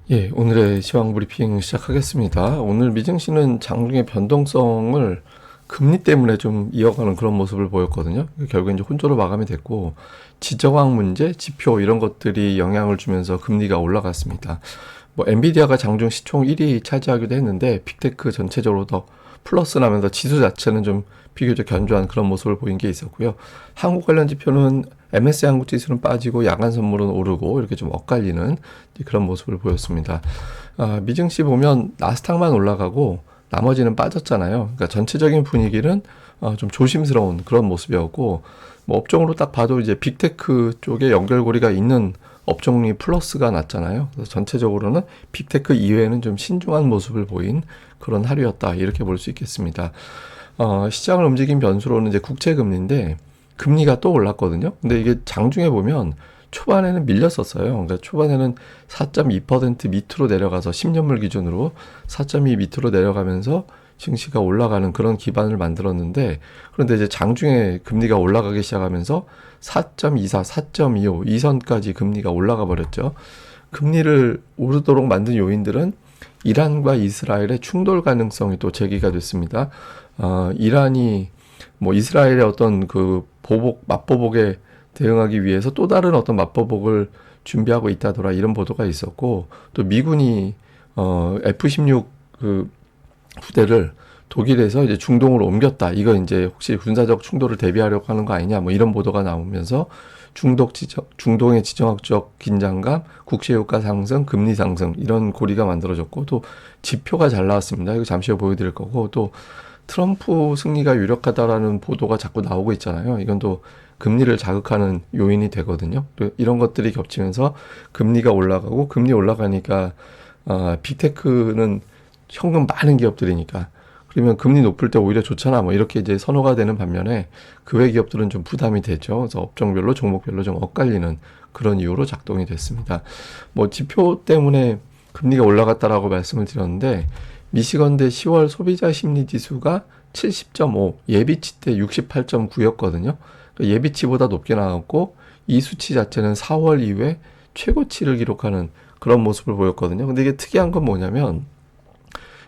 예, 오늘의 시황 브리핑 시작하겠습니다. 오늘 미증시는 장중의 변동성을 금리 때문에 좀 이어가는 그런 모습을 보였거든요. 결국 이제 혼조로 마감이 됐고, 지정학 문제, 지표 이런 것들이 영향을 주면서 금리가 올라갔습니다. 뭐 엔비디아가 장중 시총 1위 차지하기도 했는데 빅테크 전체적으로 더 플러스 나면서 지수 자체는 좀 비교적 견조한 그런 모습을 보인 게 있었고요. 한국 관련 지표는 MSCI 한국 지수는 빠지고 야간 선물은 오르고 이렇게 좀 엇갈리는 그런 모습을 보였습니다. 미증시 보면 나스닥만 올라가고 나머지는 빠졌잖아요. 그러니까 전체적인 분위기는 좀 조심스러운 그런 모습이었고, 뭐 업종으로 딱 봐도 이제 빅테크 쪽에 연결고리가 있는 업종이 플러스가 났잖아요. 그래서 전체적으로는 빅테크 이외에는 좀 신중한 모습을 보인 그런 하루였다, 이렇게 볼 수 있겠습니다. 시장을 움직인 변수로는 이제 국채금리인데 금리가 또 올랐거든요. 근데 이게 장중에 보면 초반에는 밀렸었어요. 그러니까 초반에는 4.2% 밑으로 내려가서 10년물 기준으로 4.2 밑으로 내려가면서 증시가 올라가는 그런 기반을 만들었는데, 그런데 이제 장중에 금리가 올라가기 시작하면서 4.24, 4.25 이 선까지 금리가 올라가 버렸죠. 금리를 오르도록 만든 요인들은 이란과 이스라엘의 충돌 가능성이 또 제기가 됐습니다. 이란이 뭐 이스라엘의 어떤 그 맞보복에 대응하기 위해서 또 다른 어떤 맞보복을 준비하고 있다더라, 이런 보도가 있었고, 또 미군이 F-16 그 부대를 독일에서 이제 중동으로 옮겼다, 이거 이제 혹시 군사적 충돌을 대비하려고 하는 거 아니냐, 뭐 이런 보도가 나오면서 중동의 지정학적 긴장감, 국제유가 상승, 금리 상승, 이런 고리가 만들어졌고, 또 지표가 잘 나왔습니다. 이거 잠시 후에 보여드릴 거고, 또 트럼프 승리가 유력하다라는 보도가 자꾸 나오고 있잖아요. 이건 또 금리를 자극하는 요인이 되거든요. 이런 것들이 겹치면서 금리가 올라가고, 금리 올라가니까 빅테크는 현금 많은 기업들이니까, 그러면 금리 높을 때 오히려 좋잖아, 뭐 이렇게 이제 선호가 되는 반면에 그 외 기업들은 좀 부담이 되죠. 그래서 업종별로 종목별로 좀 엇갈리는 그런 이유로 작동이 됐습니다. 뭐 지표 때문에 금리가 올라갔다라고 말씀을 드렸는데, 미시건대 10월 소비자 심리 지수가 70.5, 예비치 때 68.9였거든요. 예비치보다 높게 나왔고, 이 수치 자체는 4월 이후에 최고치를 기록하는 그런 모습을 보였거든요. 근데 이게 특이한 건 뭐냐면,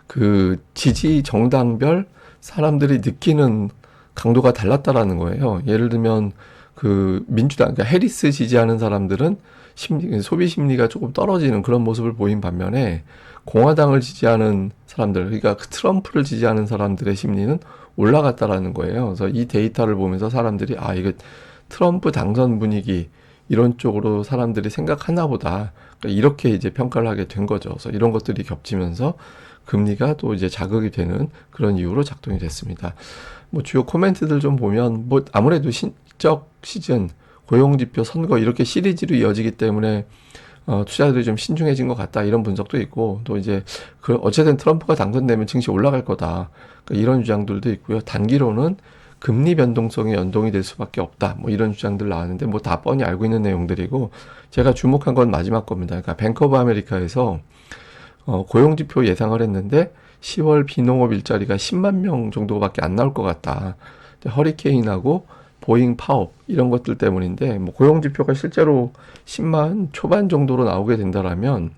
그 지지 정당별 사람들이 느끼는 강도가 달랐다라는 거예요. 예를 들면 그 민주당, 그러니까 해리스 지지하는 사람들은 소비 심리가 조금 떨어지는 그런 모습을 보인 반면에, 공화당을 지지하는 사람들, 그러니까 그 트럼프를 지지하는 사람들의 심리는 올라갔다라는 거예요. 그래서 이 데이터를 보면서 사람들이 이거 트럼프 당선 분위기 이런 쪽으로 사람들이 생각하나 보다, 그러니까 이렇게 이제 평가를 하게 된 거죠. 그래서 이런 것들이 겹치면서 금리가 또 이제 자극이 되는 그런 이유로 작동이 됐습니다. 뭐 주요 코멘트들 좀 보면, 뭐 아무래도 신적 시즌, 고용지표, 선거 이렇게 시리즈로 이어지기 때문에 투자들이 좀 신중해진 것 같다, 이런 분석도 있고, 또 이제 어쨌든 트럼프가 당선되면 증시 올라갈 거다, 그러니까 이런 주장들도 있고요. 단기로는 금리 변동성이 연동이 될 수밖에 없다, 뭐 이런 주장들 나왔는데, 뭐 다 뻔히 알고 있는 내용들이고, 제가 주목한 건 마지막 겁니다. 그러니까 뱅크 오브 아메리카에서 고용지표 예상을 했는데 10월 비농업 일자리가 10만 명 정도밖에 안 나올 것 같다. 허리케인하고 보잉 파업 이런 것들 때문인데, 뭐 고용지표가 실제로 10만 초반 정도로 나오게 된다라면,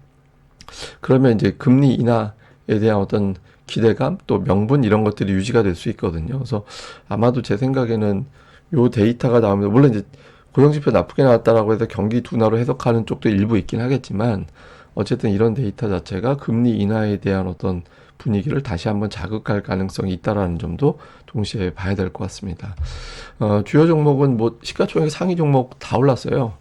그러면 이제 금리 인하에 대한 어떤 기대감, 또 명분 이런 것들이 유지가 될 수 있거든요. 그래서 아마도 제 생각에는 요 데이터가 나오면, 물론 이제 고용지표 나쁘게 나왔다라고 해서 경기 둔화로 해석하는 쪽도 일부 있긴 하겠지만, 어쨌든 이런 데이터 자체가 금리 인하에 대한 어떤 분위기를 다시 한번 자극할 가능성이 있다라는 점도 동시에 봐야 될 것 같습니다. 주요 종목은 뭐 시가총액 상위 종목 다 올랐어요.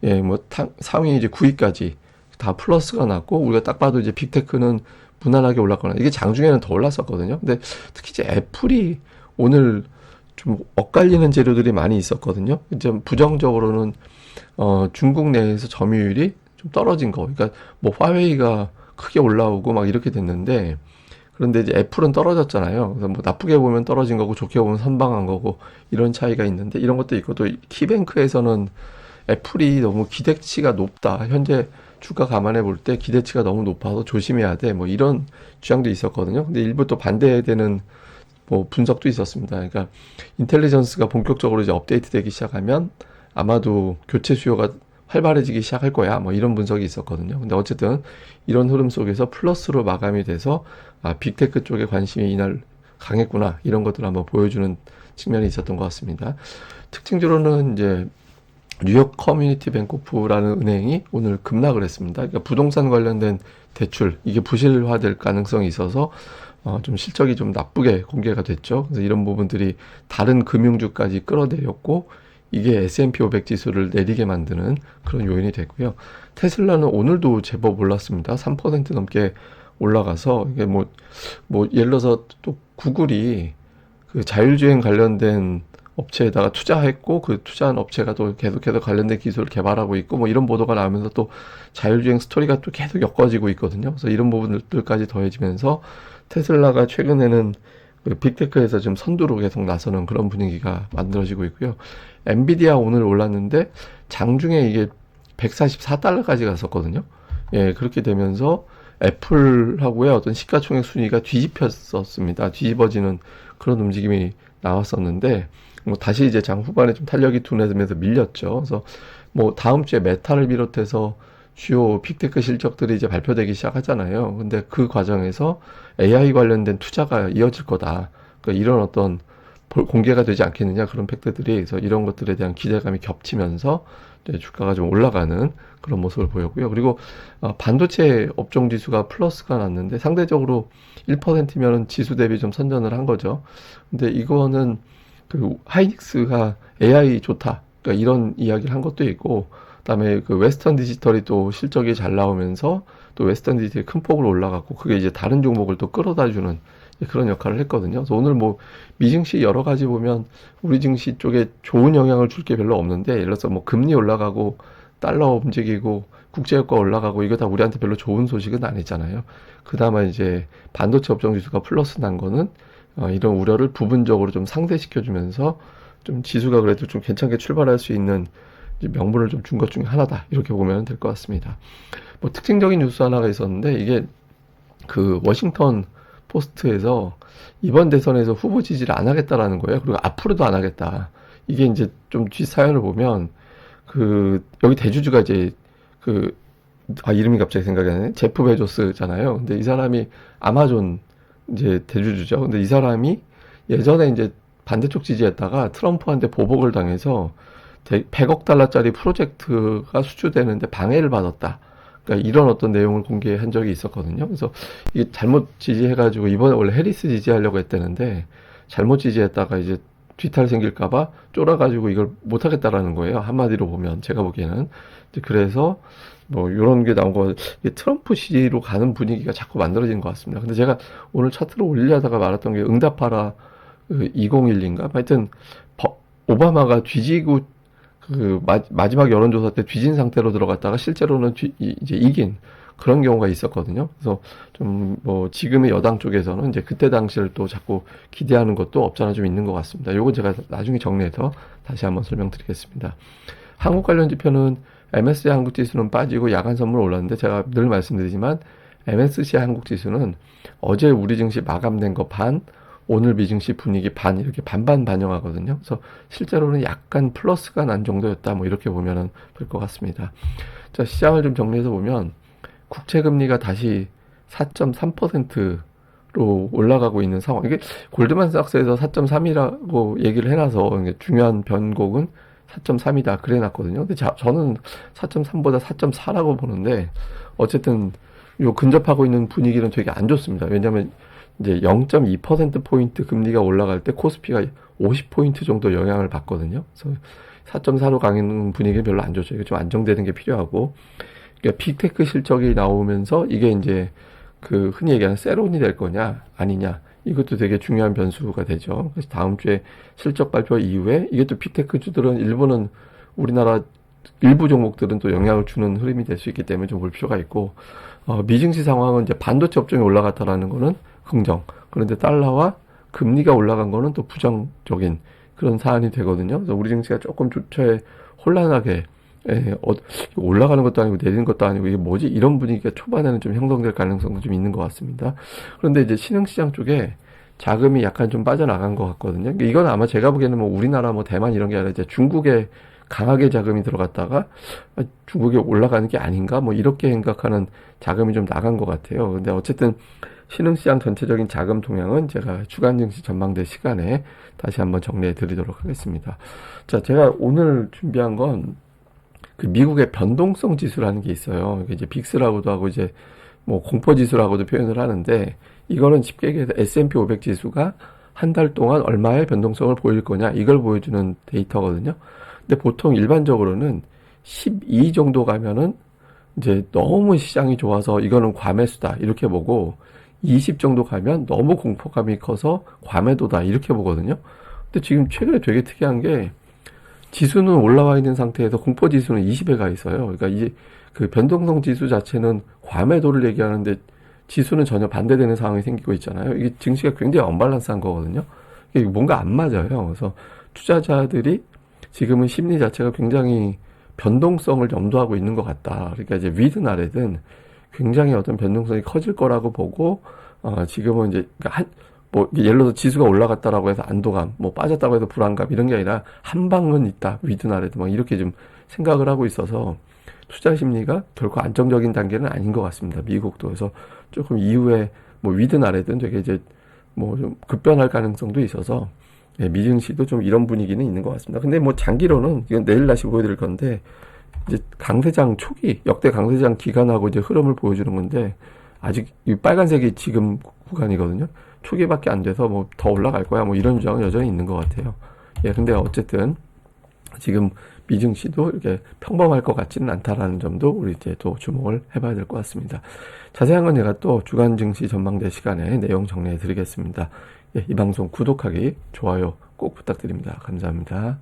예, 뭐 상위 이제 9위까지 다 플러스가 났고, 우리가 딱 봐도 이제 빅테크는 무난하게 올랐거나, 이게 장중에는 더 올랐었거든요. 근데 특히 이제 애플이 오늘 좀 엇갈리는 재료들이 많이 있었거든요. 좀 부정적으로는 중국 내에서 점유율이 좀 떨어진 거. 그러니까 뭐 화웨이가 크게 올라오고 막 이렇게 됐는데, 그런데 이제 애플은 떨어졌잖아요. 그래서 뭐 나쁘게 보면 떨어진 거고 좋게 보면 선방한 거고, 이런 차이가 있는데, 이런 것도 있고, 또 키뱅크에서는 애플이 너무 기대치가 높다, 현재 주가 감안해 볼 때 기대치가 너무 높아서 조심해야 돼, 뭐 이런 주장도 있었거든요. 근데 일부 또 반대되는 뭐 분석도 있었습니다. 그러니까 인텔리전스가 본격적으로 이제 업데이트 되기 시작하면 아마도 교체 수요가 활발해지기 시작할 거야. 뭐 이런 분석이 있었거든요. 근데 어쨌든 이런 흐름 속에서 플러스로 마감이 돼서 빅테크 쪽에 관심이 이날 강했구나. 이런 것들을 한번 보여주는 측면이 있었던 것 같습니다. 특징적으로는 이제 뉴욕 커뮤니티 뱅코프라는 은행이 오늘 급락을 했습니다. 그러니까 부동산 관련된 대출, 이게 부실화될 가능성이 있어서 좀 실적이 좀 나쁘게 공개가 됐죠. 그래서 이런 부분들이 다른 금융주까지 끌어내렸고, 이게 S&P 500 지수를 내리게 만드는 그런 요인이 됐고요. 테슬라는 오늘도 제법 올랐습니다. 3% 넘게 올라가서, 이게 예를 들어서 또 구글이 그 자율주행 관련된 업체에다가 투자했고, 그 투자한 업체가 또 계속해서 관련된 기술을 개발하고 있고, 뭐 이런 보도가 나오면서 또 자율주행 스토리가 또 계속 엮어지고 있거든요. 그래서 이런 부분들까지 더해지면서 테슬라가 최근에는 그 빅테크에서 좀 선두로 계속 나서는 그런 분위기가 만들어지고 있고요. 엔비디아 오늘 올랐는데 장중에 이게 144달러까지 갔었거든요. 예, 그렇게 되면서 애플하고의 어떤 시가총액 순위가 뒤집혔었습니다. 뒤집어지는 그런 움직임이 나왔었는데, 뭐 다시 이제 장 후반에 좀 탄력이 둔해지면서 밀렸죠. 그래서 뭐 다음 주에 메타를 비롯해서 주요 빅테크 실적들이 이제 발표되기 시작하잖아요. 근데 그 과정에서 AI 관련된 투자가 이어질 거다. 그러니까 이런 어떤 공개가 되지 않겠느냐, 그런 팩트들이. 그래서 이런 것들에 대한 기대감이 겹치면서 이제 주가가 좀 올라가는 그런 모습을 보였고요. 그리고 반도체 업종 지수가 플러스가 났는데 상대적으로 1%면은 지수 대비 좀 선전을 한 거죠. 근데 이거는 그 하이닉스가 AI 좋다, 그러니까 이런 이야기를 한 것도 있고, 그다음에 그 웨스턴 디지털이 또 실적이 잘 나오면서 또 웨스턴 디지털이 큰 폭으로 올라갔고, 그게 이제 다른 종목을 또 끌어다주는 그런 역할을 했거든요. 그래서 오늘 뭐 미증시 여러 가지 보면 우리 증시 쪽에 좋은 영향을 줄 게 별로 없는데, 예를 들어서 뭐 금리 올라가고 달러 움직이고 국제유가 올라가고 이거 다 우리한테 별로 좋은 소식은 아니잖아요. 그나마 이제 반도체 업종 지수가 플러스 난 거는 이런 우려를 부분적으로 좀 상쇄시켜주면서 좀 지수가 그래도 좀 괜찮게 출발할 수 있는 명분을 좀 준 것 중에 하나다, 이렇게 보면 될 것 같습니다. 뭐 특징적인 뉴스 하나가 있었는데, 이게 그 워싱턴 포스트에서 이번 대선에서 후보 지지를 안 하겠다라는 거예요. 그리고 앞으로도 안 하겠다. 이게 이제 좀 뒷사연을 보면 그 여기 대주주가 이제 그 이름이 갑자기 생각이 안 나네. 제프 베조스잖아요. 근데 이 사람이 아마존 이제 대주주죠. 근데 이 사람이 예전에 이제 반대쪽 지지했다가 트럼프한테 보복을 당해서 100억 달러짜리 프로젝트가 수주되는데 방해를 받았다. 그러니까 이런 어떤 내용을 공개한 적이 있었거든요. 그래서 이게 잘못 지지해가지고 이번에 원래 해리스 지지하려고 했다는데 잘못 지지했다가 이제 뒤탈 생길까봐 쫄아가지고 이걸 못하겠다라는 거예요. 한마디로 보면 제가 보기에는. 그래서 뭐 이런 게 나온 거, 트럼프 시로 가는 분위기가 자꾸 만들어지는 것 같습니다. 근데 제가 오늘 차트를 올리려다가 말았던 게 응답하라 2012인가? 하여튼 오바마가 뒤지고 그 마지막 여론조사 때 뒤진 상태로 들어갔다가 실제로는 이제 이긴 그런 경우가 있었거든요. 그래서 좀 뭐 지금의 여당 쪽에서는 이제 그때 당시를 또 자꾸 기대하는 것도 없잖아 좀 있는 것 같습니다. 요건 제가 나중에 정리해서 다시 한번 설명드리겠습니다. 한국 관련 지표는 MSCI 한국 지수는 빠지고 야간 선물 올랐는데, 제가 늘 말씀드리지만 MSCI 한국 지수는 어제 우리 증시 마감된 거 반, 오늘 미증시 분위기 반, 이렇게 반반 반영하거든요. 그래서 실제로는 약간 플러스가 난 정도였다, 뭐 이렇게 보면 될 것 같습니다. 자, 시장을 좀 정리해서 보면 국채금리가 다시 4.3%로 올라가고 있는 상황. 이게 골드만삭스에서 4.3이라고 얘기를 해놔서 중요한 변곡은 4.3이다 그래 놨거든요. 근데 저는 4.3보다 4.4라고 보는데, 어쨌든 요 근접하고 있는 분위기는 되게 안 좋습니다. 왜냐하면 이제 0.2%포인트 금리가 올라갈 때 코스피가 50포인트 정도 영향을 받거든요. 그래서 4.4로 가는 분위기는 별로 안 좋죠. 이거 좀 안정되는 게 필요하고, 그러니까 빅테크 실적이 나오면서 이게 이제 그 흔히 얘기하는 세론이 될 거냐 아니냐, 이것도 되게 중요한 변수가 되죠. 그래서 다음 주에 실적 발표 이후에 이게 또 빅테크 주들은 일부는 우리나라 일부 종목들은 또 영향을 주는 흐름이 될 수 있기 때문에 좀 볼 필요가 있고, 미증시 상황은 이제 반도체 업종이 올라갔다라는 거는 긍정, 그런데 달러와 금리가 올라간 거는 또 부정적인 그런 사안이 되거든요. 그래서 우리 증시가 조금 주초에 혼란하게 올라가는 것도 아니고 내리는 것도 아니고 이게 뭐지? 이런 분위기가 초반에는 좀 형성될 가능성도 좀 있는 것 같습니다. 그런데 이제 신흥시장 쪽에 자금이 약간 좀 빠져나간 것 같거든요. 이건 아마 제가 보기에는 뭐 우리나라 뭐 대만 이런 게 아니라 이제 중국의 강하게 자금이 들어갔다가 중국에 올라가는 게 아닌가 뭐 이렇게 생각하는 자금이 좀 나간 것 같아요. 근데 어쨌든 신흥시장 전체적인 자금 동향은 제가 주간 증시 전망대 시간에 다시 한번 정리해 드리도록 하겠습니다. 자, 제가 오늘 준비한 건 그 미국의 변동성 지수라는 게 있어요. 이게 이제 빅스라고도 하고 이제 뭐 공포 지수라고도 표현을 하는데, 이거는 쉽게 얘기해서 S&P 500 지수가 한 달 동안 얼마의 변동성을 보일 거냐 이걸 보여주는 데이터거든요. 근데 보통 일반적으로는 12 정도 가면은 이제 너무 시장이 좋아서 이거는 과매수다 이렇게 보고, 20 정도 가면 너무 공포감이 커서 과매도다 이렇게 보거든요. 근데 지금 최근에 되게 특이한 게 지수는 올라와 있는 상태에서 공포 지수는 20에 가 있어요. 그러니까 이 그 변동성 지수 자체는 과매도를 얘기하는데 지수는 전혀 반대되는 상황이 생기고 있잖아요. 이게 증시가 굉장히 언밸런스한 거거든요. 이게 뭔가 안 맞아요. 그래서 투자자들이 지금은 심리 자체가 굉장히 변동성을 염두하고 있는 것 같다. 그러니까 이제 위든 아래든 굉장히 어떤 변동성이 커질 거라고 보고, 지금은 이제 그러니까 뭐 예를 들어서 지수가 올라갔다라고 해서 안도감, 뭐 빠졌다고 해서 불안감 이런 게 아니라 한 방은 있다. 위든 아래든 막 이렇게 좀 생각을 하고 있어서 투자 심리가 결코 안정적인 단계는 아닌 것 같습니다. 미국도. 그래서 조금 이후에 뭐 위든 아래든 되게 이제 뭐 좀 급변할 가능성도 있어서, 예, 미증시도 좀 이런 분위기는 있는 것 같습니다. 근데 뭐 장기로는 이건 내일 다시 보여드릴 건데, 이제 강세장 초기 역대 강세장 기간하고 이제 흐름을 보여주는 건데, 아직 이 빨간색이 지금 구간이거든요. 초기밖에 안 돼서 뭐 더 올라갈 거야 뭐 이런 주장은 여전히 있는 것 같아요. 예, 근데 어쨌든 지금 미증시도 이렇게 평범할 것 같지는 않다라는 점도 우리 이제 또 주목을 해봐야 될 것 같습니다. 자세한 건 제가 또 주간 증시 전망대 시간에 내용 정리해 드리겠습니다. 예, 이 방송 구독하기, 좋아요 꼭 부탁드립니다. 감사합니다.